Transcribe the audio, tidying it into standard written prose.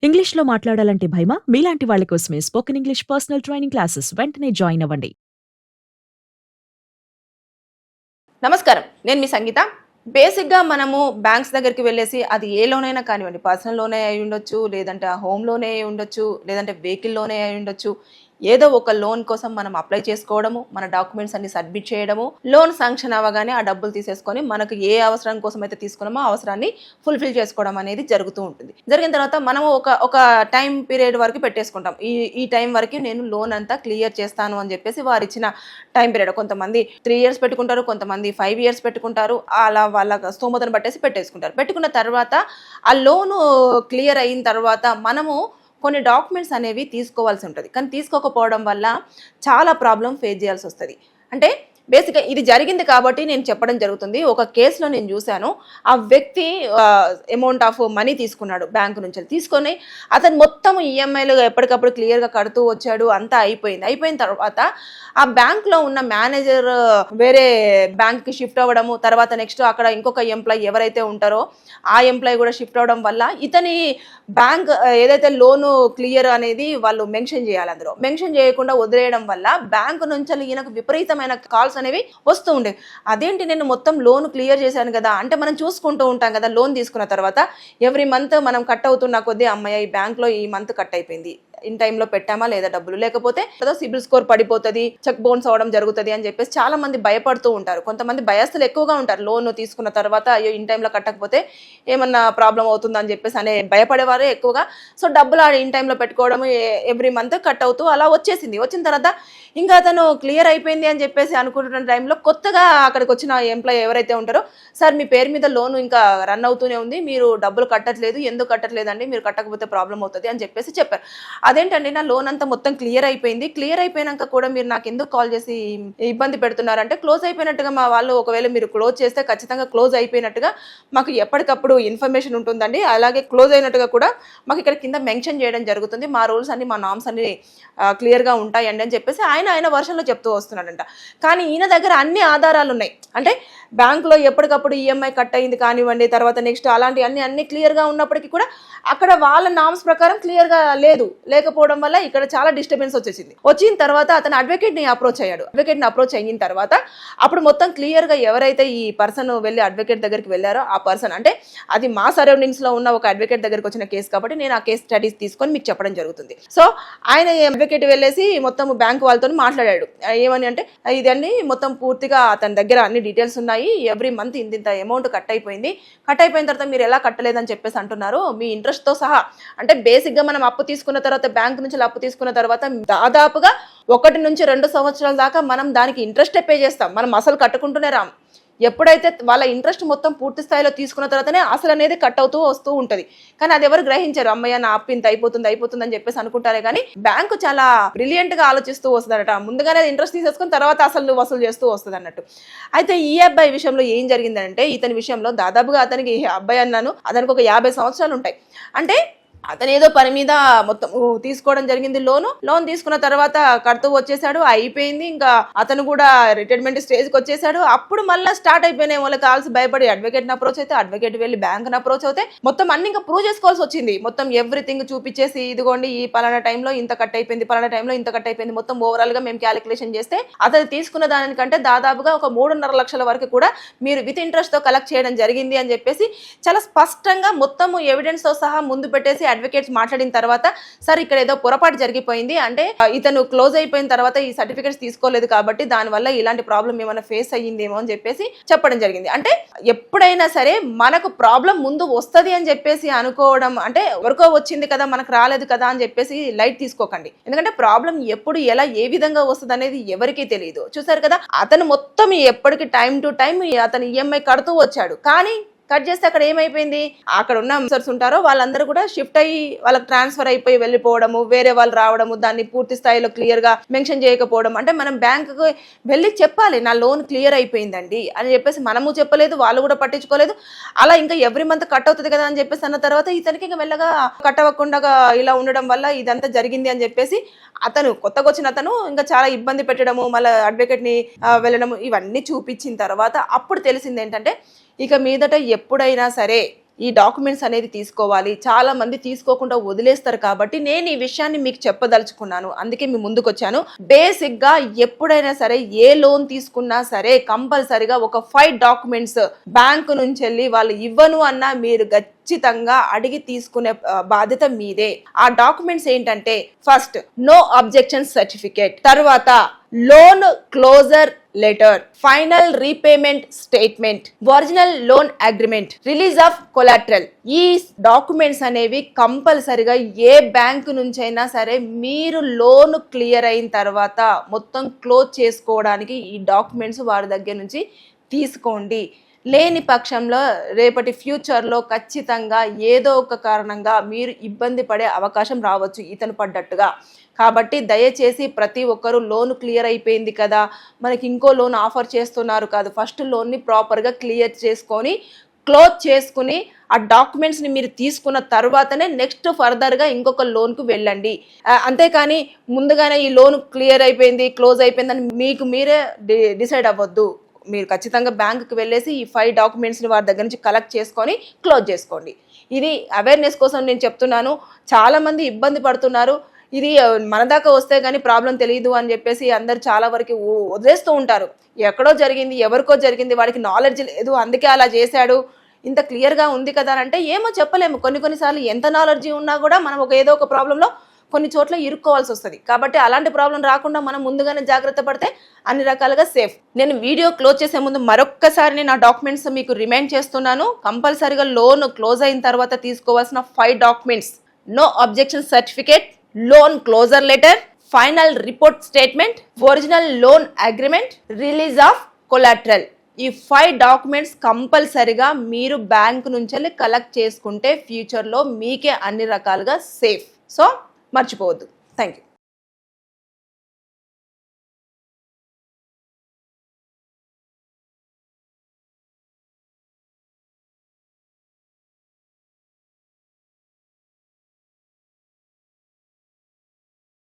ఇంగ్లీష్‌లో మాట్లాడాలంటే భయమా? మీలాంటి వాళ్ళ కోసమే spoken English personal training classes వెంటనే జాయిన్ అవ్వండి. నమస్కారం. నేను మీ సంగీత. బేసిక్‌గా మనము బ్యాంక్స్ దగ్గరికి వెళ్ళేసి అది ఏ లోనైనా కానివ్వండి, పర్సనల్ లోనే అయ్యుండొచ్చు, లేదంటే హోమ్ లోనే అయ్యుండొచ్చు, లేదంటే వెహికల్ లోనే అయ్యుండొచ్చు. ఏదో ఒక లోన్ కోసం మనం అప్లై చేసుకోవడము, మన డాక్యుమెంట్స్ అన్ని సబ్మిట్ చేయడము, లోన్ శాంక్షన్ అవ్వగానే ఆ డబ్బులు తీసేసుకొని మనకు ఏ అవసరం కోసం అయితే తీసుకున్నామో ఆ అవసరాన్ని ఫుల్‌ఫిల్ చేసుకోవడం అనేది జరుగుతూ ఉంటుంది. జరిగిన తర్వాత మనము ఒక టైమ్ పీరియడ్ వరకు పెట్టేసుకుంటాం. ఈ ఈ టైం వరకు నేను లోన్ అంతా క్లియర్ చేస్తాను అని చెప్పేసి వారిచ్చిన టైం పీరియడ్. కొంతమంది 3 ఇయర్స్ పెట్టుకుంటారు, కొంతమంది 5 ఇయర్స్ పెట్టుకుంటారు. అలా వాళ్ళ స్తోమతను బట్టేసి పెట్టేసుకుంటారు. పెట్టుకున్న తర్వాత ఆ లోను క్లియర్ అయిన తర్వాత మనము కొన్ని డాక్యుమెంట్స్ అనేవి తీసుకోవాల్సి ఉంటుంది. కానీ తీసుకోకపోవడం వల్ల చాలా ప్రాబ్లమ్ ఫేస్ చేయాల్సి వస్తుంది. అంటే బేసిక్గా ఇది జరిగింది కాబట్టి నేను చెప్పడం జరుగుతుంది. ఒక కేసులో నేను చూశాను. ఆ వ్యక్తి అమౌంట్ ఆఫ్ మనీ తీసుకున్నాడు బ్యాంకు నుంచి. తీసుకొని అతను మొత్తం ఈఎంఐలు ఎప్పటికప్పుడు క్లియర్గా కడుతూ వచ్చాడు. అంతా అయిపోయింది. అయిపోయిన తర్వాత ఆ బ్యాంక్లో ఉన్న మేనేజర్ వేరే బ్యాంక్కి షిఫ్ట్ అవ్వడము, తర్వాత నెక్స్ట్ అక్కడ ఇంకొక ఎంప్లాయీ ఎవరైతే ఉంటారో ఆ ఎంప్లాయీ కూడా షిఫ్ట్ అవ్వడం వల్ల ఇతని బ్యాంక్ ఏదైతే లోను క్లియర్ అనేది వాళ్ళు మెన్షన్ చేయాలి. అందులో మెన్షన్ చేయకుండా వదిలేయడం వల్ల బ్యాంకు నుంచి ఈయనకు విపరీతమైన కాల్స్ అనేవి వస్తూ ఉండేవి. అదేంటి, నేను మొత్తం లోన్ క్లియర్ చేశాను కదా అంటే, మనం చూసుకుంటూ ఉంటాం కదా లోన్ తీసుకున్న తర్వాత ఎవ్రీ మంత్ మనం కట్ అవుతున్న కొద్దీ అమ్మాయి ఈ బ్యాంక్లో ఈ మంత్ కట్ అయిపోయింది, ఇన్ టైంలో పెట్టామా లేదా డబ్బులు, లేకపోతే సిబిల్ స్కోర్ పడిపోతుంది, చెక్ బౌన్స్ అవడం జరుగుతుంది అని చెప్పేసి చాలా మంది భయపడుతూ ఉంటారు. కొంతమంది భయస్థులు ఎక్కువగా ఉంటారు. లోన్ తీసుకున్న తర్వాత అయ్యో ఇన్ టైంలో కట్టకపోతే ఏమన్నా ప్రాబ్లం అవుతుందని చెప్పేసి అనే భయపడేవారే ఎక్కువగా. సో డబ్బులు ఇన్ టైంలో పెట్టుకోవడం, ఎవ్రీ మంత్ కట్ అవుతూ అలా వచ్చేసింది. వచ్చిన తర్వాత ఇంకా అతను క్లియర్ అయిపోయింది అని చెప్పేసి అనుకుంటున్న టైంలో కొత్తగా అక్కడికి వచ్చిన ఎంప్లాయీ ఎవరైతే ఉంటారో, సార్ మీ పేరు మీద లోన్ ఇంకా రన్ అవుతూనే ఉంది, మీరు డబ్బులు కట్టట్లేదు, ఎందుకు కట్టట్లేదండి, మీరు కట్టకపోతే ప్రాబ్లం అవుతుంది అని చెప్పేసి చెప్పారు. అదేంటండి, నా లోన్ అంతా మొత్తం క్లియర్ అయిపోయింది, క్లియర్ అయిపోయినాక కూడా మీరు నాకు ఎందుకు కాల్ చేసి ఇబ్బంది పెడుతున్నారంటే, క్లోజ్ అయిపోయినట్టుగా మా వాళ్ళు ఒకవేళ మీరు క్లోజ్ చేస్తే ఖచ్చితంగా క్లోజ్ అయిపోయినట్టుగా మాకు ఎప్పటికప్పుడు ఇన్ఫర్మేషన్ ఉంటుందండి, అలాగే క్లోజ్ అయినట్టుగా కూడా మాకు ఇక్కడ కింద మెన్షన్ చేయడం జరుగుతుంది, మా రూల్స్ అన్ని మా నామ్స్ అన్ని క్లియర్గా ఉంటాయండి అని చెప్పేసి ఆయన వర్షన్లో చెప్తూ వస్తున్నాడంట. కానీ ఈయన దగ్గర అన్ని ఆధారాలు ఉన్నాయి. అంటే బ్యాంకులో ఎప్పటికప్పుడు ఈఎంఐ కట్ అయింది కానివ్వండి, తర్వాత నెక్స్ట్ అలాంటి అన్ని క్లియర్గా ఉన్నప్పటికీ కూడా అక్కడ వాళ్ళ నామ్స్ ప్రకారం క్లియర్గా లేకపోవడం వల్ల ఇక్కడ చాలా డిస్టర్బెన్స్ వచ్చేసింది. వచ్చిన తర్వాత అతను అడ్వకేట్ని అప్రోచ్ అయ్యాడు. అడ్వకేట్ని అప్రోచ్ అయిన తర్వాత అప్పుడు మొత్తం క్లియర్గా ఎవరైతే ఈ పర్సన్ వెళ్ళి అడ్వకేట్ దగ్గరికి వెళ్ళారో ఆ పర్సన్, అంటే అది మా సరౌండింగ్స్లో ఉన్న ఒక అడ్వకేట్ దగ్గరికి వచ్చిన కేసు కాబట్టి నేను ఆ కేసు స్టడీస్ తీసుకొని మీకు చెప్పడం జరుగుతుంది. సో ఆయన అడ్వకేట్ వెళ్ళేసి మొత్తం బ్యాంక్ వాళ్ళతో మాట్లాడాడు. ఏమని అంటే, ఇదండి మొత్తం పూర్తిగా అతని దగ్గర అన్ని డీటెయిల్స్ ఉన్నాయి, ఎవ్రీ మంత్ ఇంత అమౌంట్ కట్ అయిపోయింది, కట్ అయిపోయిన తర్వాత మీరు ఎలా కట్టలేదని చెప్పేసి అంటున్నారు, మీ ఇంట్రెస్ట్తో సహా. అంటే బేసిక్గా మనం అప్పు తీసుకున్న తర్వాత, బ్యాంక్ నుంచి అప్పు తీసుకున్న తర్వాత దాదాపుగా 1 నుంచి 2 సంవత్సరాల దాకా మనం దానికి ఇంట్రెస్టే పే చేస్తాం, మనం అసలు కట్టుకుంటూనే రాం. ఎప్పుడైతే వాళ్ళ ఇంట్రెస్ట్ మొత్తం పూర్తి స్థాయిలో తీసుకున్న తర్వాతనే అసలు అనేది కట్ అవుతూ వస్తూ ఉంటుంది. కానీ అది ఎవరు గ్రహించారు, అమ్మయ్య నా అప్పు ఇంత అయిపోతుంది అని చెప్పేసి అనుకుంటారే కానీ బ్యాంకు చాలా బ్రిలియంట్ గా ఆలోచిస్తూ వస్తుందట. ముందుగానే ఇంట్రెస్ట్ తీసేసుకుని తర్వాత అసలు వసూలు చేస్తూ వస్తుంది అన్నట్టు. అయితే ఈ అబ్బాయి విషయంలో ఏం జరిగిందంటే, ఇతని విషయంలో దాదాపుగా అతనికి అబ్బాయి అన్నాను, అతనికి ఒక 50 సంవత్సరాలు ఉంటాయి. అంటే అతను ఏదో పని మీద మొత్తం తీసుకోవడం జరిగింది. లోన్ తీసుకున్న తర్వాత కడుతూ వచ్చేసాడు, అయిపోయింది. ఇంకా అతను కూడా రిటైర్మెంట్ స్టేజ్కి వచ్చేసాడు. అప్పుడు మళ్ళీ స్టార్ట్ అయిపోయినాయి వాళ్ళకి కాల్స్. భయపడి అడ్వకేట్ని అప్రోచ్ అయితే, అడ్వకేట్ వెళ్ళి బ్యాంక్ని అప్రోచ్ అవుతే మొత్తం అన్ని ఇంకా ప్రూవ్ చేసుకోవాల్సి వచ్చింది. మొత్తం ఎవ్రీథింగ్ చూపించేసి, ఇదిగోండి ఈ పలానా టైంలో ఇంత కట్ అయిపోయింది, పలానా టైంలో ఇంత కట్ అయిపోయింది, మొత్తం ఓవరాల్ గా మేము క్యాలిక్యులేషన్ చేస్తే అతను తీసుకున్న దానికంటే దాదాపుగా ఒక 3.5 లక్షల వరకు కూడా మీరు విత్ ఇంట్రెస్ట్ తో కలెక్ట్ చేయడం జరిగింది అని చెప్పేసి చాలా స్పష్టంగా మొత్తం ఎవిడెన్స్ తో సహా ముందు పెట్టేసి అడ్వకేట్స్ మాట్లాడిన తర్వాత, సార్ ఇక్కడ ఏదో పొరపాటు జరిగిపోయింది, అంటే ఇతను క్లోజ్ అయిపోయిన తర్వాత ఈ సర్టిఫికేట్స్ తీసుకోలేదు కాబట్టి దానివల్ల ఇలాంటి ప్రాబ్లం ఏమైనా ఫేస్ అయ్యిందేమో అని చెప్పేసి చెప్పడం జరిగింది. అంటే ఎప్పుడైనా సరే మనకు ప్రాబ్లం ముందు వస్తుంది అని చెప్పేసి అనుకోవడం, అంటే ఎవరికో వచ్చింది కదా మనకు రాలేదు కదా అని చెప్పేసి లైట్ తీసుకోకండి. ఎందుకంటే ప్రాబ్లం ఎప్పుడు ఎలా ఏ విధంగా వస్తుంది అనేది ఎవరికీ తెలియదు. చూసారు కదా, అతను మొత్తం ఎప్పటికి టైం టు టైం అతను ఈఎంఐ కడుతూ వచ్చాడు. కానీ కట్ చేస్తే అక్కడ ఏమైపోయింది, అక్కడ ఉన్న ఆఫీసర్స్ ఉంటారో వాళ్ళందరూ కూడా షిఫ్ట్ అయ్యి వాళ్ళకి ట్రాన్స్ఫర్ అయిపోయి వెళ్ళిపోవడము, వేరే వాళ్ళు రావడము, దాన్ని పూర్తి స్థాయిలో క్లియర్ గా మెన్షన్ చేయకపోవడం. అంటే మనం బ్యాంకుకు వెళ్ళి చెప్పాలి నా లోన్ క్లియర్ అయిపోయిందండి అని చెప్పేసి, మనము చెప్పలేదు, వాళ్ళు కూడా పట్టించుకోలేదు. అలా ఇంకా ఎవ్రీ మంత్ కట్ అవుతుంది కదా అని చెప్పేసి అన్న తర్వాత ఇతనికి ఇంకా మెల్లగా కట్ అవ్వకుండా ఇలా ఉండడం వల్ల ఇదంతా జరిగింది అని చెప్పేసి అతను కొత్తగా వచ్చిన అతను ఇంకా చాలా ఇబ్బంది పెట్టడము, మళ్ళీ అడ్వకేట్ ని వెళ్ళడము, ఇవన్నీ చూపించిన తర్వాత అప్పుడు తెలిసింది ఏంటంటే, ఇక మీదట ఎప్పుడైనా సరే ఈ డాక్యుమెంట్స్ అనేది తీసుకోవాలి. చాలా మంది తీసుకోకుండా వదిలేస్తారు కాబట్టి నేను ఈ విషయాన్ని మీకు చెప్పదలుచుకున్నాను. అందుకే మీ ముందుకు వచ్చాను. బేసిక్ గా ఎప్పుడైనా సరే ఏ లోన్ తీసుకున్నా సరే కంపల్సరిగా ఒక 5 డాక్యుమెంట్స్ బ్యాంకు నుంచి వెళ్ళి వాళ్ళు ఇవ్వను అన్నా మీరు ఖచ్చితంగా అడిగి తీసుకునే బాధ్యత మీదే. ఆ డాక్యుమెంట్స్ ఏంటంటే ఫస్ట్ నో అబ్జెక్షన్ సర్టిఫికేట్, తర్వాత loan closure letter, final repayment statement, original loan agreement, release of collateral. ఈ డాక్యుమెంట్స్ అనేవి కంపల్సరిగా ఏ బ్యాంకు నుంచైనా సరే మీరు లోన్ క్లియర్ అయిన తర్వాత మొత్తం క్లోజ్ చేసుకోవడానికి ఈ డాక్యుమెంట్స్ వారి దగ్గర నుంచి తీసుకోండి. లేని పక్షంలో రేపటి ఫ్యూచర్లో ఖచ్చితంగా ఏదో ఒక కారణంగా మీరు ఇబ్బంది పడే అవకాశం రావచ్చు ఇతను పడ్డట్టుగా. కాబట్టి దయచేసి ప్రతి ఒక్కరూ లోన్ క్లియర్ అయిపోయింది కదా, మనకి ఇంకో లోన్ ఆఫర్ చేస్తున్నారు కాదు, ఫస్ట్ లోన్ని ప్రాపర్గా క్లియర్ చేసుకొని క్లోజ్ చేసుకుని ఆ డాక్యుమెంట్స్ని మీరు తీసుకున్న తర్వాతనే నెక్స్ట్ ఫర్దర్గా ఇంకొక లోన్కు వెళ్ళండి. అంతేకాని ముందుగానే ఈ లోన్ క్లియర్ అయిపోయింది క్లోజ్ అయిపోయిందని మీకు మీరే డిసైడ్ అవ్వద్దు. మీరు ఖచ్చితంగా బ్యాంకుకి వెళ్ళేసి ఈ 5 డాక్యుమెంట్స్ని వారి దగ్గర నుంచి కలెక్ట్ చేసుకొని క్లోజ్ చేసుకోండి. ఇది అవేర్నెస్ కోసం నేను చెప్తున్నాను. చాలామంది ఇబ్బంది పడుతున్నారు. ఇది మన దాకా వస్తే కానీ ప్రాబ్లం తెలియదు అని చెప్పేసి అందరు చాలా వరకు వదిలేస్తూ ఉంటారు. ఎక్కడో జరిగింది, ఎవరికో జరిగింది, వాడికి నాలెడ్జ్ లేదు అందుకే అలా చేశాడు, ఇంత క్లియర్గా ఉంది కదా అంటే ఏమో చెప్పలేము. కొన్నిసార్లు ఎంత నాలెడ్జ్ ఉన్నా కూడా మనం ఏదో ఒక ప్రాబ్లంలో కొన్ని చోట్ల ఇరుక్కోవాల్సి వస్తుంది. కాబట్టి అలాంటి ప్రాబ్లం రాకుండా మనం ముందుగానే జాగ్రత్త పడితే అన్ని రకాలుగా సేఫ్. నేను వీడియో క్లోజ్ చేసే ముందు మరొక్కసారి నేను ఆ డాక్యుమెంట్స్ మీకు రిమైండ్ చేస్తున్నాను. కంపల్సరీగా లోన్ క్లోజ్ అయిన తర్వాత తీసుకోవాల్సిన 5 documents: no objection certificate, loan closure letter, final report statement, original loan agreement, release of collateral. ఈ 5 డాక్యుమెంట్స్ కంపల్సరిగా మీరు బ్యాంకు నుంచి కలెక్ట్ చేసుకుంటే ఫ్యూచర్లో మీకే అన్ని రకాలుగా సేఫ్. సో మర్చిపోవద్దు. Thank you.